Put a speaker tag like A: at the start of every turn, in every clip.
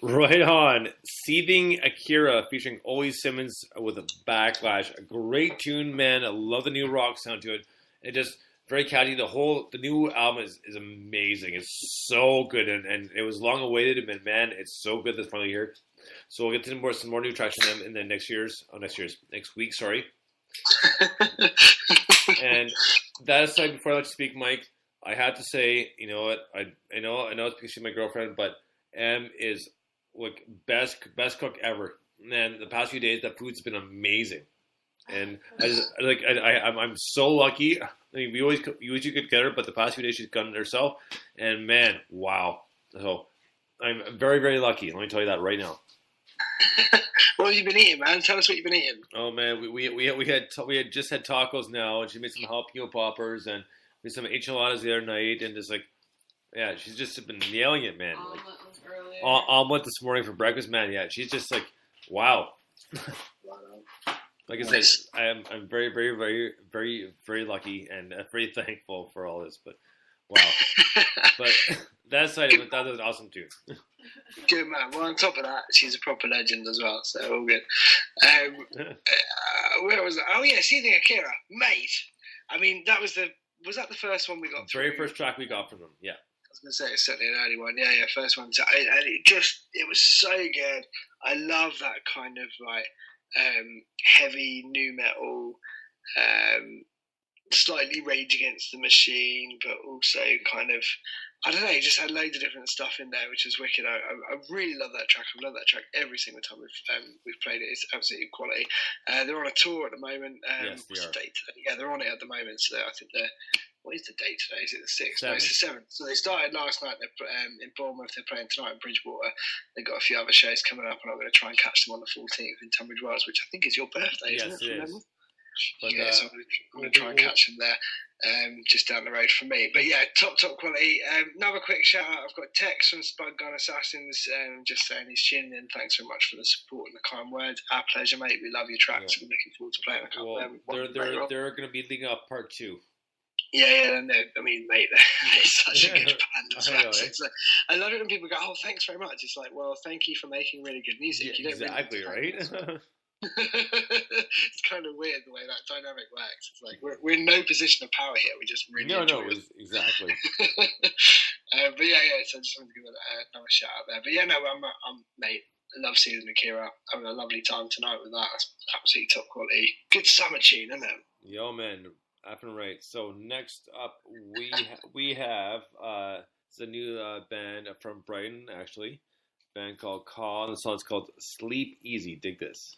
A: Right on. Seething Akira featuring Oli Simmons with a Backlash. A great tune, man. I love the new rock sound to it. It just very catchy. The new album is amazing. It's so good, and it was long awaited, but man, it's so good that's finally here. So we'll get to some more new tracks from them in the next week, sorry. And that aside, before I let you speak, Mike, I had to say, you know what? I know it's because she's my girlfriend, but M is like best cook ever. Man, the past few days, that food's been amazing, and I'm so lucky. I mean, we always do good together, but the past few days she's done it herself, and man, wow! So I'm very, very lucky. Let me tell you that right now.
B: What have you been eating, man? Tell us what you've been eating.
A: Oh man, we had just had tacos now, and she made some jalapeno poppers and made some enchiladas the other night, and just like, yeah, she's just been nailing it, man.
C: Omelet was earlier.
A: Omelet this morning for breakfast, man. Yeah, she's just like, wow. Like I said, I'm very, very, very, very, very lucky and very thankful for all this. But wow, but that aside, that was awesome too.
B: Good man. Well, on top of that, she's a proper legend as well. So all good. Where was that? Oh yeah, Seething Akira, mate. I mean, was that the first one we got?
A: Very first track we got from them. Yeah.
B: I was going to say it's certainly an early one. Yeah, first one. And it was so good. I love that kind of like heavy nu metal, slightly Rage Against the Machine, but also kind of, I don't know, it just had loads of different stuff in there, which is wicked. I really love that track. I've loved that track every single time we've played it. It's absolutely quality. They're on a tour at the moment.
A: Yes, they are.
B: What's the date today? Yeah, they're on it at the moment. So I think what is the date today? Is it the 6th? No, it's the 7th. So they started last night. They're in Bournemouth. They're playing tonight in Bridgewater. They've got a few other shows coming up, and I'm going to try and catch them on the 14th in Tunbridge Wells, which I think is your birthday,
A: yes,
B: isn't it?
A: It is.
B: But, yeah, so I'm going to try and catch them there, just down the road from me. But yeah, top quality. Another quick shout out. I've got a text from Spud Gun Assassins, just saying he's tuning in. Thanks very much for the support and the kind words. Our pleasure, mate. We love your tracks. Yeah. We're looking forward to playing a couple of them.
A: They're going to be leading up part 2.
B: Yeah, no, I mean, mate, they're such a good band as well. It's like, a lot of them people go, oh, thanks very much. It's like, well, thank you for making really good music.
A: Yeah, exactly, right?
B: It's kind of weird the way that dynamic works. It's like we're in no position of power here. We just really enjoy it.
A: Exactly.
B: But yeah. So I just wanted to give another shout out there. But yeah, no, I'm mate. I love Seething Akira. Having a lovely time tonight with that. That's absolutely top quality. Good summer tune, isn't it?
A: Yo, man. Happening right. So next up, we have it's a new band from Brighton, actually, a band called Call. The song's called "Sleep Easy." Dig this.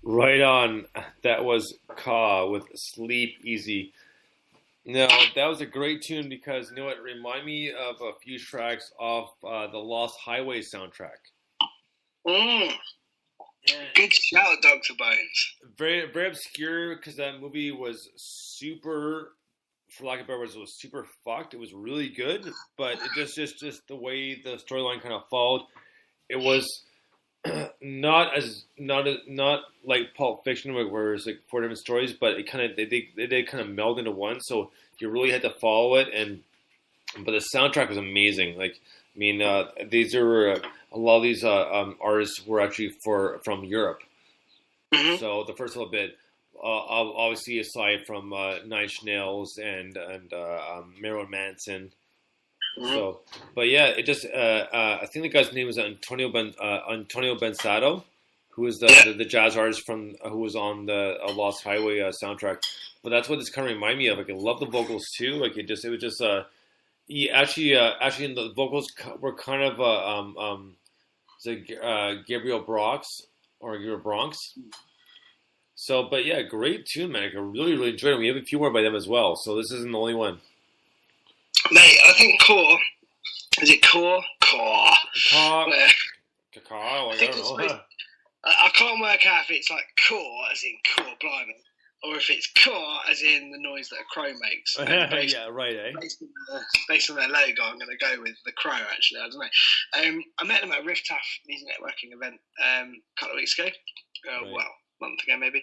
A: Right on. That was Ka with Sleep Easy. No, that was a great tune because, you know what, it reminded me of a few tracks off the Lost Highway soundtrack.
B: Good shout, Dr. Bones.
A: Very, very obscure because that movie was super, for lack of a better words, it was super fucked. It was really good, but it just the way the storyline kind of followed, it was not like Pulp Fiction where it's like 4 different stories, but it kind of they did kind of meld into one. So you really had to follow it, but the soundtrack was amazing. Like, I mean, these are a lot of these artists were actually from Europe. Mm-hmm. So the first little bit, obviously aside from Nine Inch Nails and Marilyn Manson. Mm-hmm. So, but yeah, it just I think the guy's name was Antonio Bensato, who is the jazz artist who was on the Lost Highway soundtrack. But that's what this kind of reminded me of. Like, I love the vocals too. Like, it was just actually the vocals were kind of Gabriel Bronx. So, but yeah, great tune, man. I really, really enjoyed it. We have a few more by them as well, so this isn't the only one.
B: Mate, I think Core. Is it Core? Core.
A: I don't know.
B: I can't work out if it's like core, as in core blimey, or if it's core, as in the noise that a crow makes.
A: Yeah, right, eh?
B: Based on their logo, I'm going to go with the crow, actually. I don't know. I met them at a Rift Taff music networking event a couple of weeks ago. Right. Well, a month ago maybe.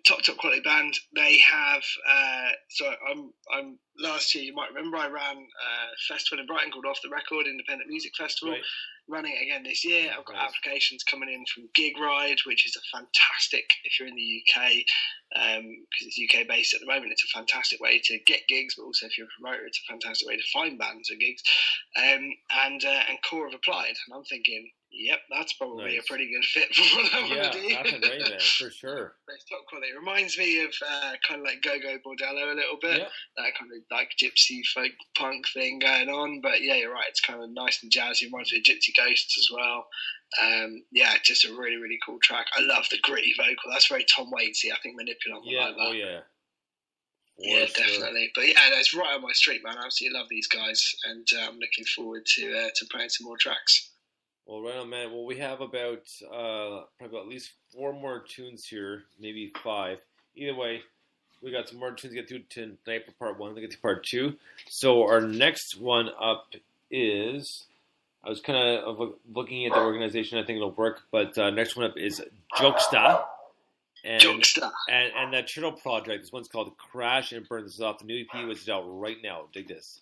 B: Top quality band. They have. So I'm last year. You might remember I ran a festival in Brighton called Off the Record Independent Music Festival. Right. Running it again this year. I've got applications coming in from Gig Ride, which is a fantastic, if you're in the UK, because it's UK based at the moment, it's a fantastic way to get gigs, but also if you're a promoter, it's a fantastic way to find bands or gigs. And Core have applied, and I'm thinking, yep, that's probably a pretty good fit for what I want to do. Yeah, that's a great man, for sure. It's top quality. It reminds me of kind of like Go-Go Bordello a little bit, that kind of like gypsy folk punk thing going on. But yeah, you're right, it's kind of nice and jazzy. It reminds me of Gypsy Ghosts as well. Yeah, just a really, really cool track. I love the gritty vocal. That's very Tom Waitsy. I think Manipulant like that. Oh yeah. Yeah, definitely. But yeah, that's right on my street, man. I absolutely love these guys, and I'm looking forward to playing some more tracks.
A: Well, right on, man. Well, we have about probably at least 4 more tunes here, maybe 5. Either way, we got some more tunes to get through tonight for part 1. We'll get to part 2. So our next one up is, I was kind of looking at the organization. I think it'll work. But next one up is Jokesta. And that Turtle project. This one's called Crash and Burn. This is off the new EP, which is out right now. Dig this.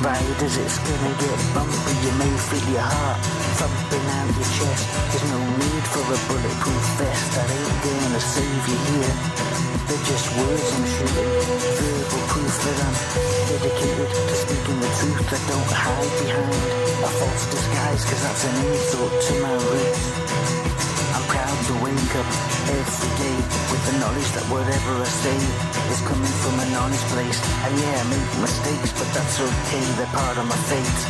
C: riders, it's gonna get bumpy. You may feel your heart thumping out your chest. There's no need for a bulletproof vest. That ain't gonna save you here. They're just words I'm shooting, verbal proof that I'm dedicated to speaking the truth. I don't hide behind a false disguise, cause that's an insult to my roots. I'm proud to wake up every day with the knowledge that whatever I say is coming from an honest place. And yeah, I make mistakes, but that's okay, they're part of my fate.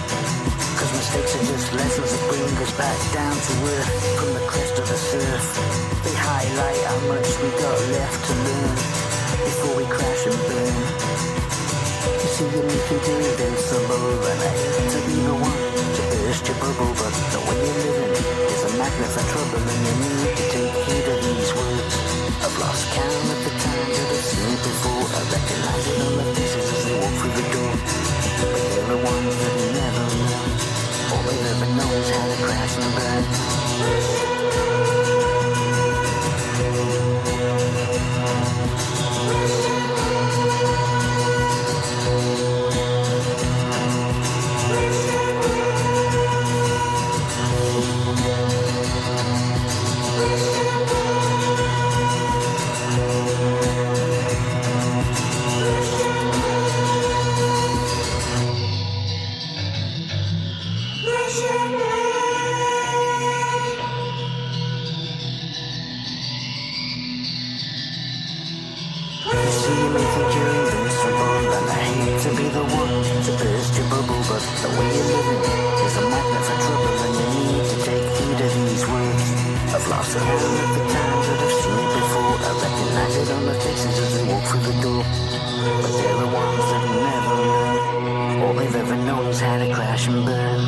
C: Cause mistakes are just lessons that bring us back down to earth from the crest of the surf. They highlight how much we got left to learn before we crash and burn. You see, you make me do invincible, and I hate to be the one to burst your bubble, but the way you're living is a magnet for trouble, and you need to take heed of these words. I've lost count of the times that I've seen it before. I recognize it on the faces as they walk through the door, but they're the ones that never learn. All they've ever known is how to crash and burn. All they've ever known is how to crash and burn.